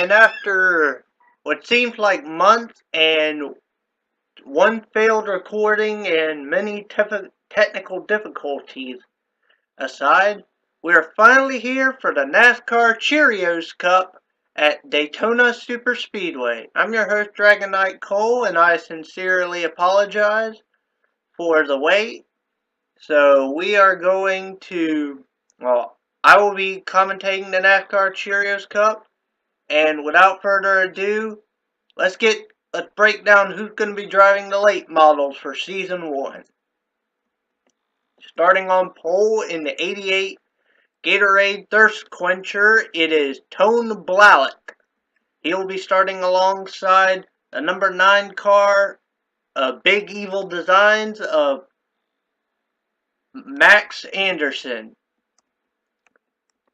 And after what seems like months and one failed recording and many technical difficulties aside, we're finally here for the NASCAR Cheerios Cup at Daytona Superspeedway. I'm your host, Dragon Knight Cole, and I sincerely apologize for the wait. So we are going to, I will be commentating the NASCAR Cheerios Cup. And without further ado, let's break down who's going to be driving the late models for Season 1. Starting on pole in the 88 Gatorade Thirst Quencher, it is Tone Blalock. He will be starting alongside the number 9 car, Big Evil Designs of Max Anderson.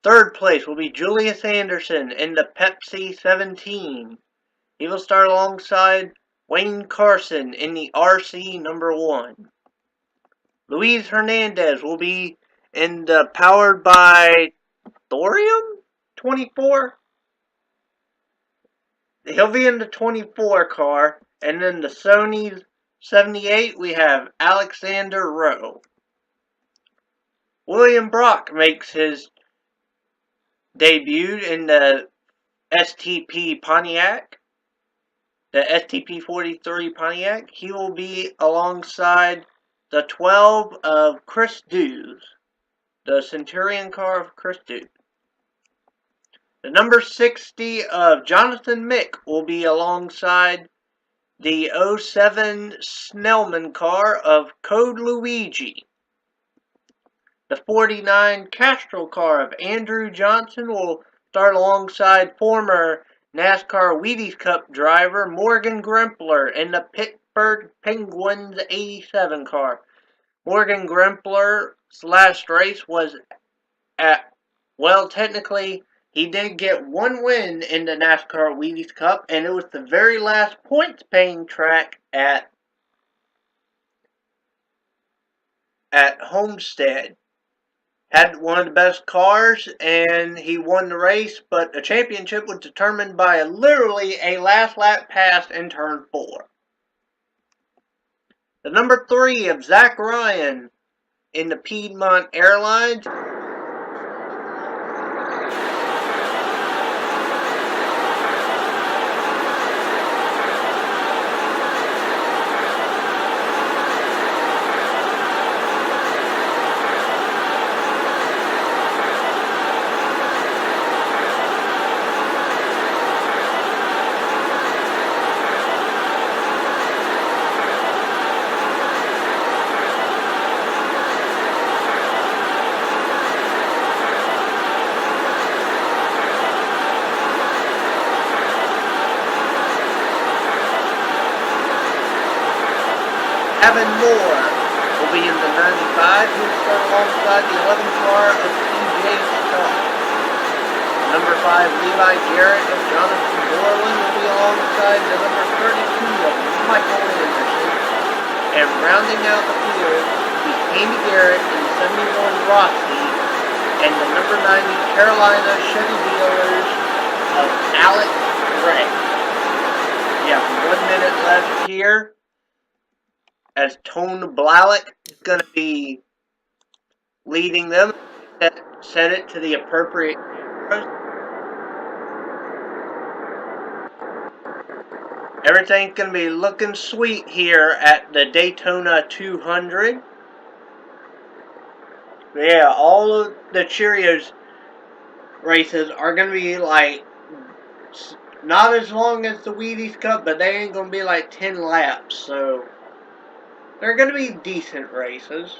Third place will be Julius Anderson in the Pepsi 17. He will start alongside Wayne Carson in the RC number 1. Luis Hernandez will be in the powered by Thorium 24. He'll be in the 24 car. And then the Sony 78, we have Alexander Rowe. William Brock makes his debut in the STP Pontiac. The STP 43 Pontiac. He will be alongside the 12 of Chris Dews, the Centurion car of Chris Dews. The number 60 of Jonathan Mick will be alongside the 07 Snellman car of Code Luigi. The 49 Castrol car of Andrew Johnson will start alongside former NASCAR Wheaties Cup driver Morgan Grempler in the Pittsburgh Penguins 87 car. Morgan Grempler's last race was technically, he did get one win in the NASCAR Wheaties Cup, and it was the very last points-paying track at Homestead. Had one of the best cars, and he won the race, but the championship was determined by literally a last lap pass in turn 4. The number 3 of Zach Ryan in the Piedmont Airlines. Kevin Moore will be in the 95. He will start alongside the 11 car of TJ Scott. Number 5, Levi Garrett of Jonathan Borland will be alongside the number 32 of Michael Anderson. And rounding out the field will be Andy Garrett in the 71 Rossi and the number 90 Carolina Chevy Dealers of Alex Gray. We have 1 minute left here, as Tone Blalock is going to be leading them. Set it to the appropriate cameras. Everything's going to be looking sweet here at the Daytona 200. Yeah, all of the Cheerios races are going to be like, not as long as the Wheaties Cup, but they ain't going to be like 10 laps, so they're going to be decent races.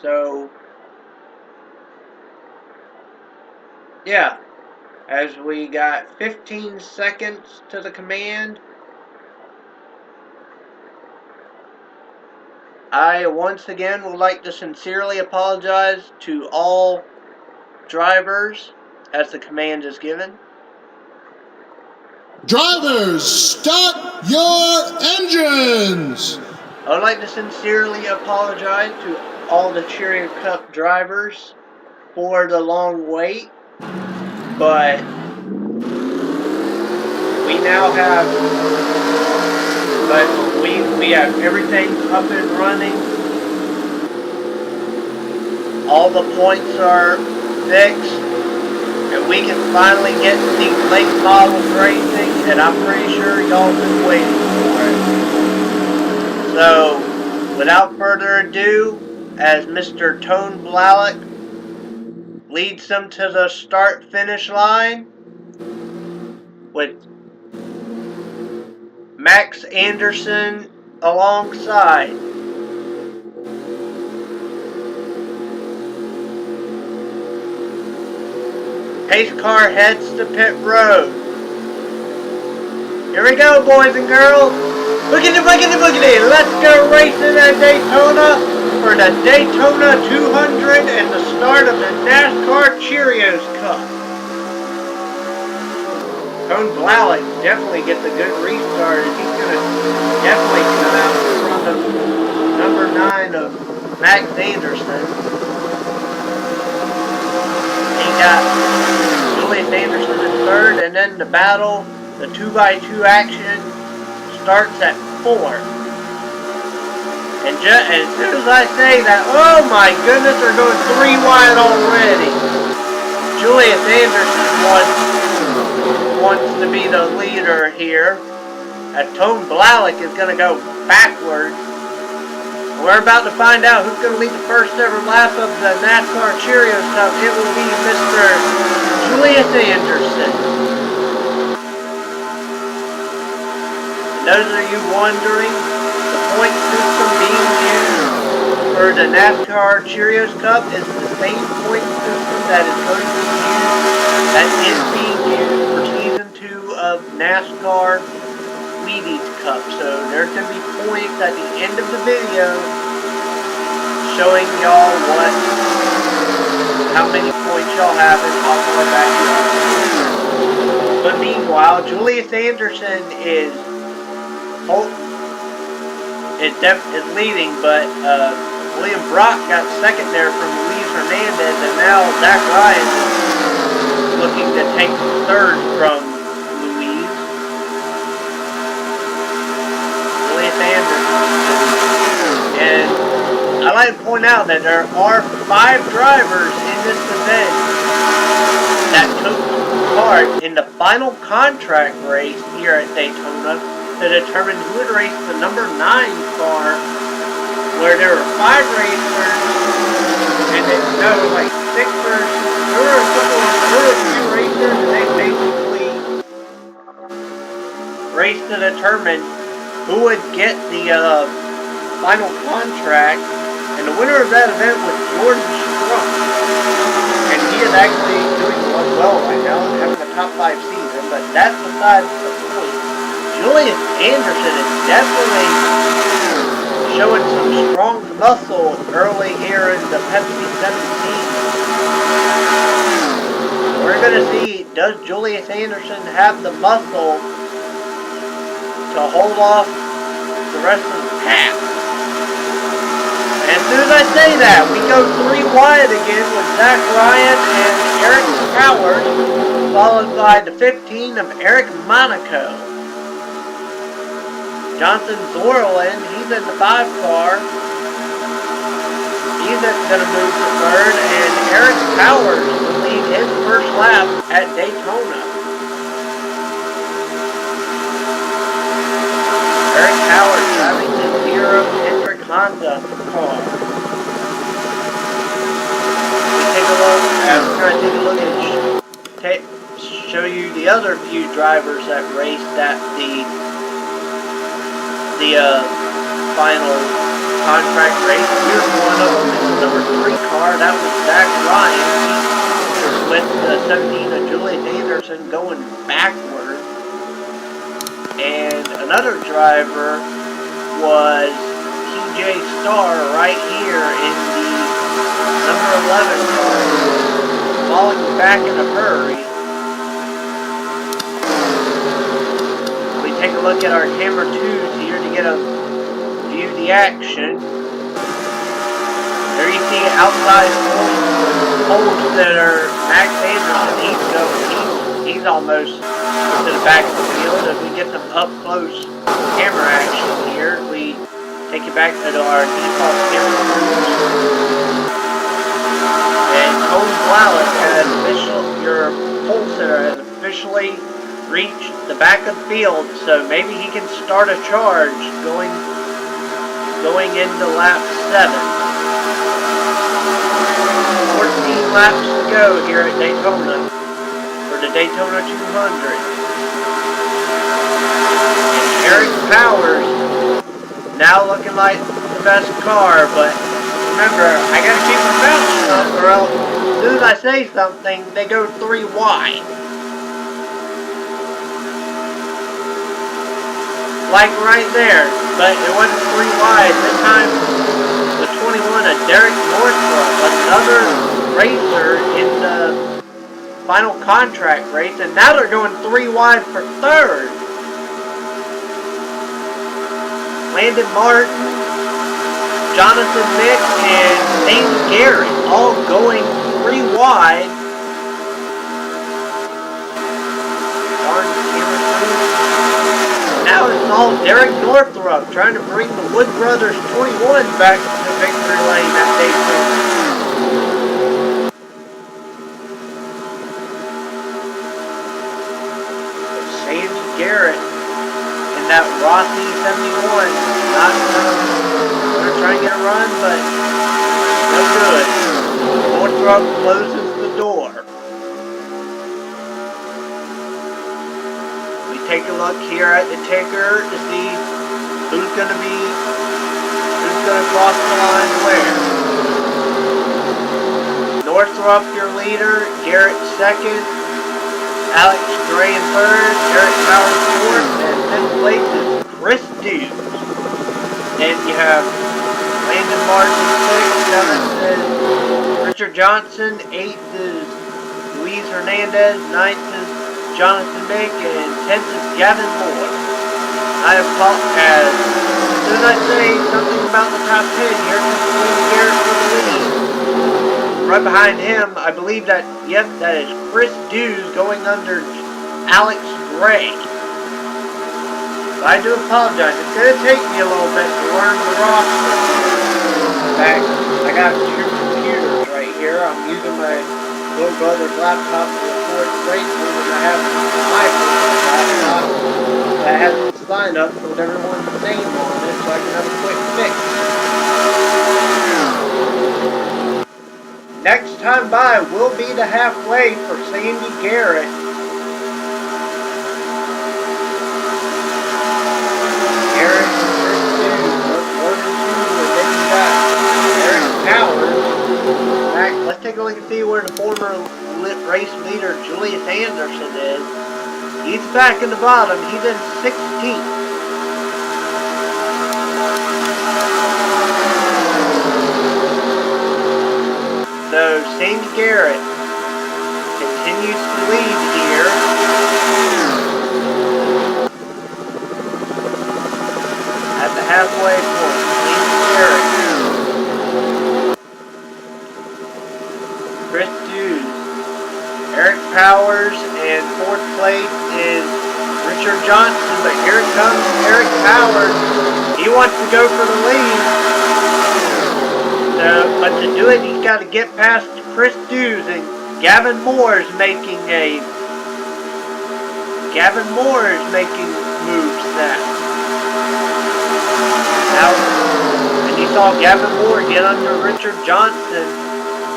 So, yeah, as we got 15 seconds to the command, I once again would like to sincerely apologize to all drivers as the command is given. Drivers, start your engines! I would like to sincerely apologize to all the Cheerios Cup drivers for the long wait, but now have, but we have everything up and running. All the points are fixed, and we can finally get the late models racing, and I'm pretty sure y'all been waiting for it. So, without further ado, as Mr. Tone Blalock leads them to the start-finish line with Max Anderson alongside. Pace car heads to pit road. Here we go, boys and girls. Boogity, boogity, boogity. Let's go racing at Daytona for the Daytona 200 and the start of the Nascar Cheerios Cup. Tone Blalock definitely gets a good restart. He's going to definitely come out in front of number 9 of Max Anderson. He got Julius Anderson in third, and then the battle, the 2x2 action, starts at 4. And as soon as I say that, oh my goodness, they're going 3 wide already. Julius Anderson wants to be the leader here. And Tone Blalock is going to go backwards. We're about to find out who's going to lead the first ever lap of the Nascar Cheerios Cup. It will be Mr. Julius Anderson. And those of you wondering, the point system being used for the Nascar Cheerios Cup is the same point system that is going to be used, that is being used for Season 2 of NASCAR Wheaties Cup. So there's going to be points at the end of the video showing y'all how many points y'all have, and how far back you are. But meanwhile, Julius Anderson is leading, but William Brock got second there from Luis Hernandez, and now Zach Ryan is looking to take third from Luis. Julius Anderson. And I'd like to point out that there are 5 drivers in this event that took part in the final contract race here at Daytona to determine who would race the number 9 car, where there were 5 racers, and there were like 6 or there were a few racers, and they basically raced to determine who would get the final contract, and the winner of that event was Jordan Strunk, and he is actually doing well right now, having a top 5 season, but that's besides the point. Julius Anderson is definitely showing some strong muscle early here in the Pepsi 17. We're going to see, does Julius Anderson have the muscle to hold off the rest of the pack? And as soon as I say that, we go 3 wide again with Zach Ryan and Eric Powers, followed by the 15 of Eric Monaco. Jonathan Zorlin, he's in the 5 car. He's going to move to third, and Eric Powers will lead his first lap at Daytona. Eric Powers driving the 0 Hendrick Honda car. We take a look, we're going to take a look and show you the other few drivers that raced at the final contract race. Here's one of them. It's the number 3 car. That was Zach Ryan with the 17 of Julius Anderson going backward. And another driver was TJ Starr right here in the number 11 car, falling back in a hurry. We take a look at our camera 2s here to get a view of the action. There you see outside holes that are Max Anderson. He's almost to the back of the field. If get some up-close camera action here. We take you back to our default camera views. And Cole Flowers has your pole sitter has officially reached the back of the field, so maybe he can start a charge going into lap 7. 14 laps to go here at Daytona for the Daytona 200. And Eric Powers now looking like the best car, but remember, I gotta keep my mouth shut, or else as soon as I say something, they go 3 wide. Like right there, but it wasn't 3 wide. This time, the 21 of Derek Northrup, another racer in the final contract race, and now they're going 3 wide for 3rd. Landon Martin, Jonathan Mick, and Dane Garrett all going 3 wide. Now it's all Derek Northrup trying to bring the Wood Brothers 21 back to victory lane at Daytona. Sandy Garrett in that Rossi 71. Not going to try and get a run, but no good. Northrup closes the door. Take a look here at the ticker to see who's going to cross the line where. Northrup, your leader, Garrett 2nd, Alex Gray in 3rd, Eric Powers 4th, and 5th place is Chris Dews. And you have Landon Martin 6th, 7th is Richard Johnson, 8th is Luis Hernandez, 9th is Jonathan Mick, and 10th is Gavin Moore. I have caught as soon as I say something about the top 10, here comes Steve Garrett for the lead. Right behind him, I believe that, yep, that is Chris Dews going under Alex Gray. So I do apologize. It's going to take me a little bit to learn the roster. In fact, I got 2 computers right here. I'm using my little brother's laptop to record the race, and I have my laptop that has the sign up with everyone's name on it, so I can have a quick fix. Next time by will be the halfway for Sandy Garrett. Garrett and Chris Dews, 1 and 2, and then you got Eric Powers. In fact, let's take a look and see where the former race leader Julius Anderson is. He's back in the bottom. He's in 16th. So Sandy Garrett continues to lead here. At the halfway point, Sandy Garrett. Chris Dews, Eric Powers, and 4th place is Richard Johnson, but here comes Eric Powers. He wants to go for the lead. But to do it, he's got to get past Chris Dews, and Gavin Moore is making moves now. And you saw Gavin Moore get under Richard Johnson.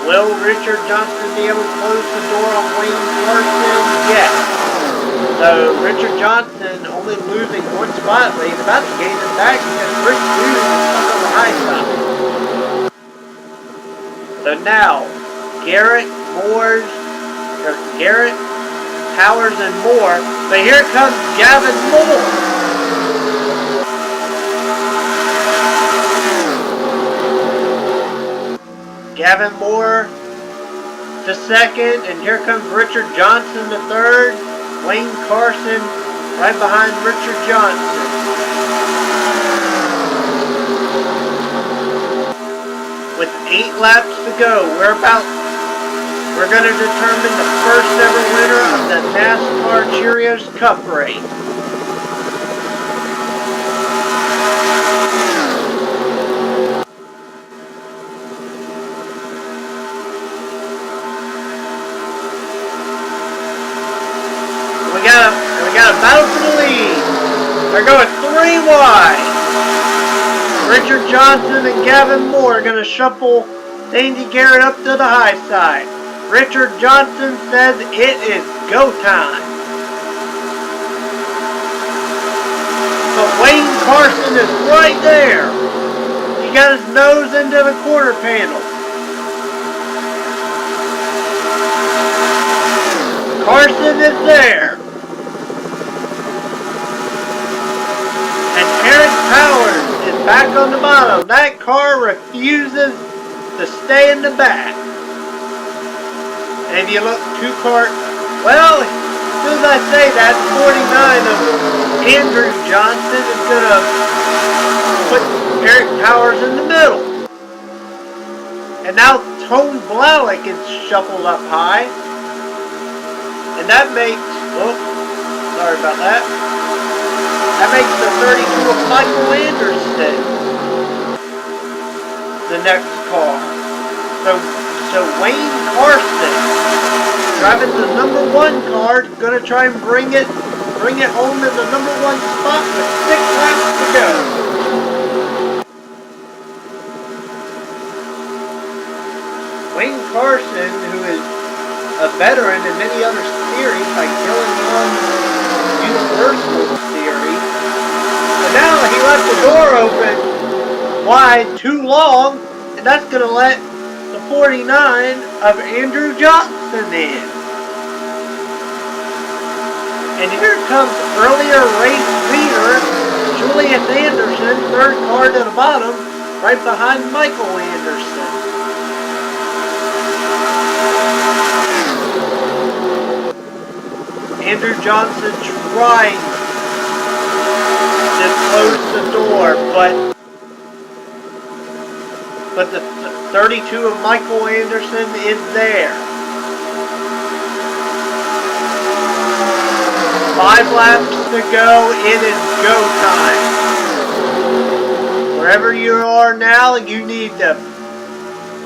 Will Richard Johnson be able to close the door on Wayne Larson? Yes. So Richard Johnson only losing 1 spot, but he's about to gain it back because Chris Dews is on the high side. So now, Garrett, Powers, and Moore. But here comes Gavin Moore. Gavin Moore to 2nd, and here comes Richard Johnson to 3rd. Wayne Carson right behind Richard Johnson. With 8 laps to go, we're going to determine the first ever winner of the Nascar Cheerios Cup race. got a battle for the lead. They're going 3 wide. Richard Johnson and Gavin Moore are going to shuffle Dandy Garrett up to the high side. Richard Johnson says it is go time. But Wayne Carson is right there. He got his nose into the quarter panel. Carson is there. And Eric Powers is back on the bottom. That car refuses to stay in the back. And if you look, 2 cars. Well, as soon as I say that, 49 of Andrew Johnson is going to put Eric Powers in the middle. And now Tone Blalock is shuffled up high. And that makes, oh, sorry about that. That makes the 32 of Michael Anderson the next car. So Wayne Carson, driving the number 1 car, is going to try and bring it home in the number 1 spot with 6 laps to go. Wayne Carson, who is a veteran in many other series like Dylan Young's Universal Series, but now he left the door open wide too long, and that's going to let the 49 of Andrew Johnson in. And here comes earlier race leader Julius Anderson, 3rd car to the bottom, right behind Michael Anderson. Andrew Johnson trying to close the door, but the 32 of Michael Anderson is there. 5 laps to go. It is go time. Wherever you are now, you need to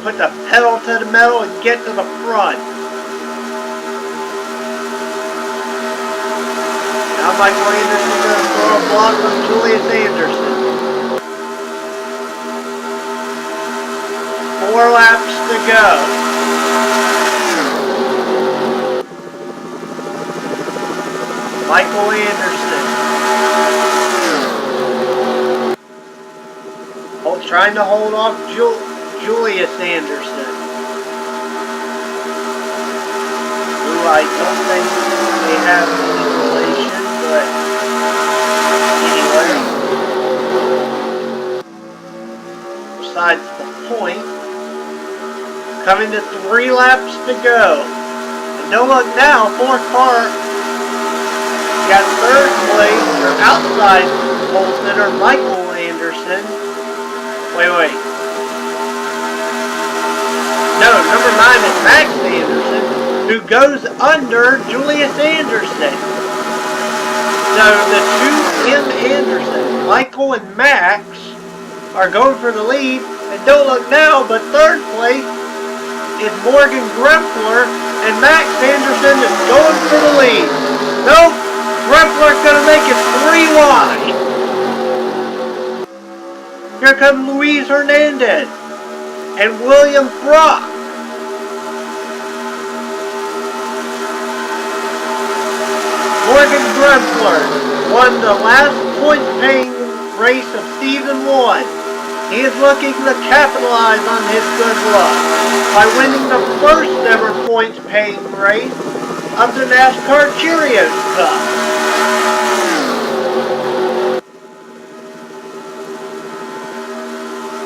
put the pedal to the metal and get to the front. Now Michael Anderson is going to throw a block on Julius Anderson. 4 laps to go. Michael Anderson. Trying to hold off Julius Anderson. Who I don't think they have any relation, but anyway. Besides the point. Coming to 3 laps to go. And don't look now, 4 car got 3rd place, or outside pole sitter Michael Anderson. Wait. No, number 9 is Max Anderson, who goes under Julius Anderson. So the 2 M. Anderson, Michael and Max, are going for the lead. And don't look now, but 3rd place is Morgan Grempler, and Max Anderson is going for the lead. Nope, Grempler's going to make it 3 wide. Here comes Luis Hernandez and William Brock. Morgan Grempler won the last points-paying race of Season 1. He is looking to capitalize on his good luck by winning the first ever points-paying race of the Nascar Cheerios Cup.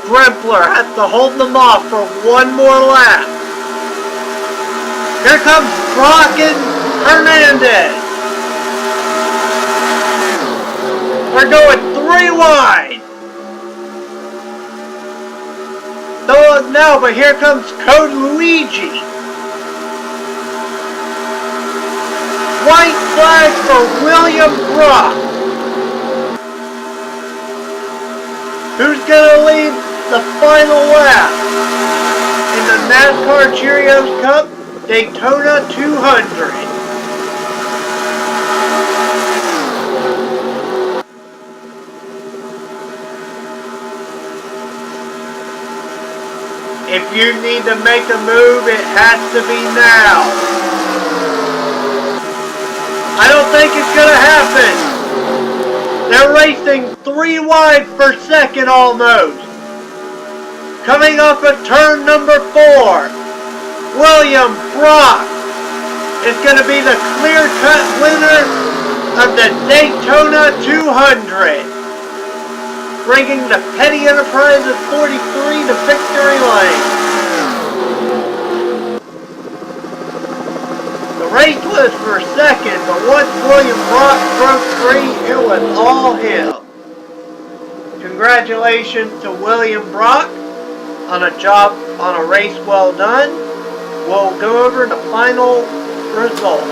Grempler has to hold them off for 1 more lap. Here comes Brock and Hernandez. We're going 3 wide. Don't look now, but here comes Code Luigi. White flag for William Brock. Who's going to lead the final lap in the NASCAR Cheerios Cup Daytona 200? you need to make a move, it has to be now. I don't think it's going to happen. They're racing 3 wide for second almost. Coming off of turn number 4, William Brock is going to be the clear-cut winner of the Daytona 200, bringing the Petty Enterprises 43 to victory lane. The race was for second, but once William Brock broke 3, it was all him. Congratulations to William Brock on a race well done. We'll go over the final results.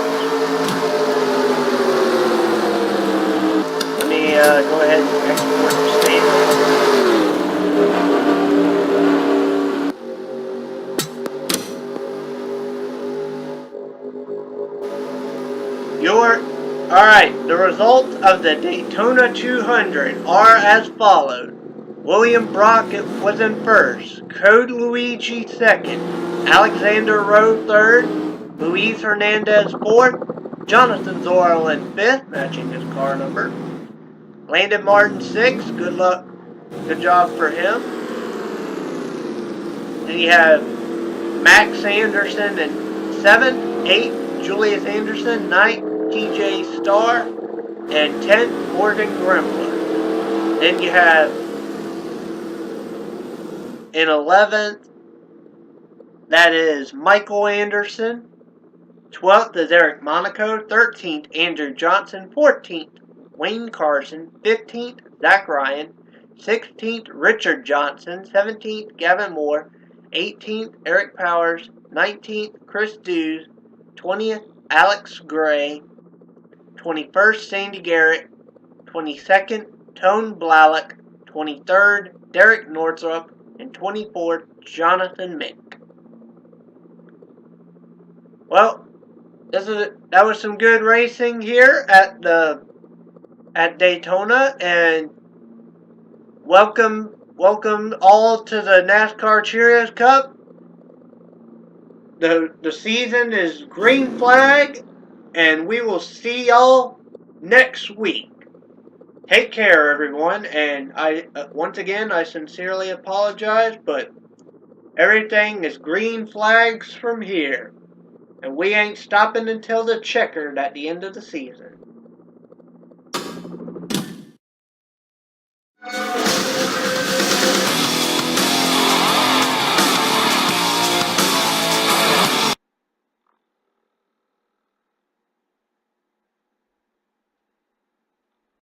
Let me go ahead and export the standings. Alright, the results of the Daytona 200 are as follows. William Brock was in first, Code Luigi second, Alexander Rowe third, Luis Hernandez fourth, Jonathan Zorlin fifth, matching his car number, Landon Martin sixth, good luck, good job for him. Then you have Max Anderson in 7th, 8th, Julius Anderson, 9th, TJ Starr, and 10th, Morgan Grimwood. Then you have in 11th, that is Michael Anderson. 12th is Eric Monaco. 13th, Andrew Johnson. 14th, Wayne Carson. 15th, Zach Ryan. 16th, Richard Johnson. 17th, Gavin Moore. 18th, Eric Powers. 19th, Chris Dews. 20th, Alex Gray. 21st, Sandy Garrett. 22nd, Tone Blalock. 23rd, Derek Northrop. And 24th, Jonathan Mick. Well, that was some good racing here at Daytona, and welcome all to the NASCAR Cheerios Cup. The season is green flag, and we will see y'all next week. Take care, everyone, and once again I sincerely apologize, but everything is green flags from here. And we ain't stopping until the checkered at the end of the season.